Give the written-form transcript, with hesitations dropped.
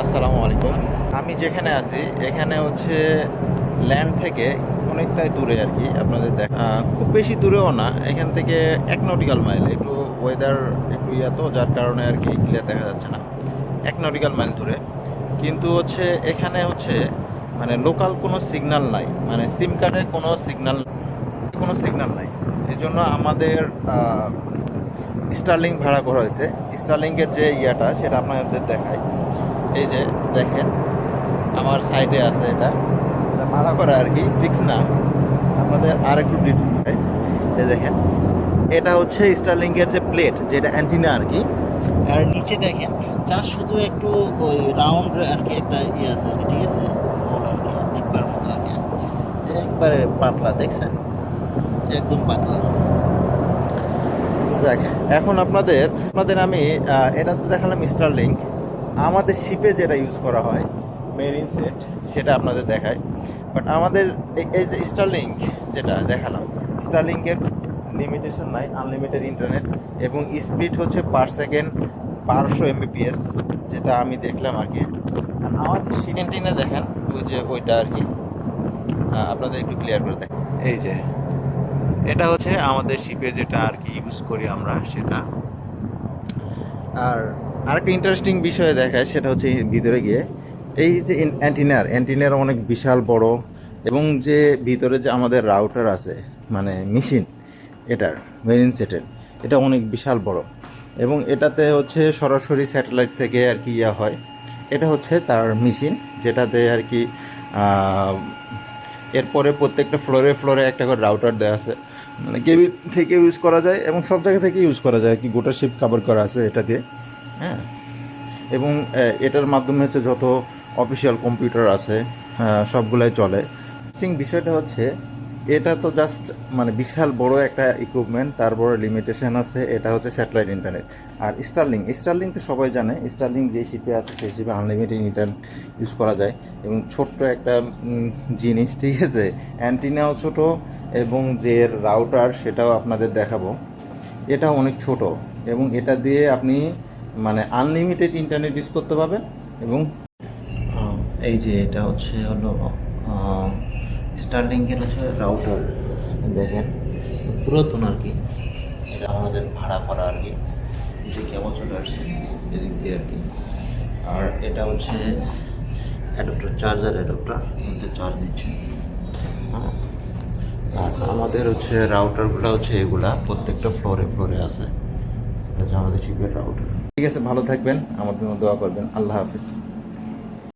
আসসালামু আলাইকুম। আমি যেখানে আছি এখানে হচ্ছে ল্যান্ড থেকে অনেকটাই দূরে আর কি আপনাদের খুব বেশি দূরেও না, এখান থেকে 1 নটিক্যাল মাইল। একটু ওয়েদার একটু তো যার কারণে আর কি ক্লিয়ার দেখা যাচ্ছে না। 1 নটিক্যাল মাইল দূরে, কিন্তু হচ্ছে এখানে হচ্ছে মানে লোকাল কোনো সিগন্যাল নাই, মানে সিম কার্ডে কোনো সিগন্যাল নাই। এই জন্য আমাদের স্টারলিংক ভাড়া করা হয়েছে। স্টারলিংকের যে সেটা আপনাদের দেখায়। এই যে দেখেন, আমার সাইডে আছে, এটা এটা ভাড়া করা আর কি, ফিক্স না। আপনাদের আর একটু ডিটেল, এই দেখেন, এটা হচ্ছে স্টারলিংকের যে প্লেট, যেটা অ্যান্টিনা আর কি। আর নিচে দেখেন জাস্ট শুধু একটু ওই রাউন্ড আর কি একটা আছে আর কি, ঠিক আছে, গোল আর কি, ডিব্বার মতো আর কি, একবারে পাতলা, দেখছেন, একদম পাতলা। দেখ, এখন আপনাদের আপনাদের আমি এটা তো দেখালাম স্টারলিংক। আমাদের শিপে যেটা ইউজ করা হয় মেরিন সেট, সেটা আপনাদের দেখায়। বাট আমাদের এই যে স্টারলিংক যেটা দেখালাম, স্টারলিংকের লিমিটেশন নাই, আনলিমিটেড ইন্টারনেট, এবং স্পিড হচ্ছে পার সেকেন্ড 1200 Mbps, যেটা আমি দেখলাম আর কি। আর আমাদের সিকেন্টিনে দেখেন, ওই যে ওইটা আর কি, আপনাদের একটু ক্লিয়ার করে দেখেন। এই যে এটা হচ্ছে আমাদের শিপে যেটা আর কি ইউজ করি আমরা, সেটা। আর আরেকটা ইন্টারেস্টিং বিষয় দেখায়, সেটা হচ্ছে ভিতরে গিয়ে এই যে অ্যান্টিনার অনেক বিশাল বড়, এবং যে ভিতরে যে আমাদের রাউটার আছে, মানে মেশিন, এটার মেরিন সেটের, এটা অনেক বিশাল বড়, এবং এটাতে হচ্ছে সরাসরি স্যাটেলাইট থেকে আর কি হয়। এটা হচ্ছে তার মেশিন, যেটাতে আর কি এরপরে প্রত্যেকটা ফ্লোরে ফ্লোরে একটা করে রাউটার দেওয়া আছে, মানে কেবিন থেকে ইউজ করা যায় এবং সব জায়গা থেকে ইউজ করা যায়, কি গোটা শিপ কভার করা আছে এটা দিয়ে। হ্যাঁ, এবং এটার মাধ্যমে হচ্ছে যত অফিসিয়াল কম্পিউটার আছে সবগুলাই চলে। ইন্টারেস্টিং বিষয়টা হচ্ছে, এটা তো জাস্ট মানে বিশাল বড় একটা ইকুইপমেন্ট, তারপরে লিমিটেশন আছে, এটা হচ্ছে স্যাটেলাইট ইন্টারনেট। আর স্টারলিংক তো সবাই জানে, স্টারলিংক যে শিপে আছে সেই শিপে আনলিমিটেড ইন্টারনেট ইউজ করা যায়, এবং ছোট্ট একটা জিনিস, ঠিক আছে, অ্যান্টিনাও ছোট, এবং যে রাউটার সেটাও আপনাদের দেখাবো, এটা অনেক ছোট, এবং এটা দিয়ে আপনি মানে আনলিমিটেড ইন্টারনেট ইউজ করতে পারবেন। এবং এই যে এটা হলো স্টারলিংকের হচ্ছে রাউটার, দেখেন, পুরাতন আর কি, এটা আমাদের ভাড়া করা আর কি। এই যে কেমন চলে আসছে এদিক দিয়ে আর কি। আর এটা হচ্ছে অ্যাডাপ্টার, চার্জার অ্যাডাপ্টার, এখানে চার্জ দিচ্ছে। হ্যাঁ, আর আমাদের হচ্ছে রাউটারগুলো হচ্ছে এগুলা প্রত্যেকটা ফ্লোরে ফ্লোরে আছে। এটা হচ্ছে আমাদের শিপের রাউটার। ঠিক আছে, ভালো থাকবেন, আমাদের জন্য দোয়া করবেন। আল্লাহ হাফিজ।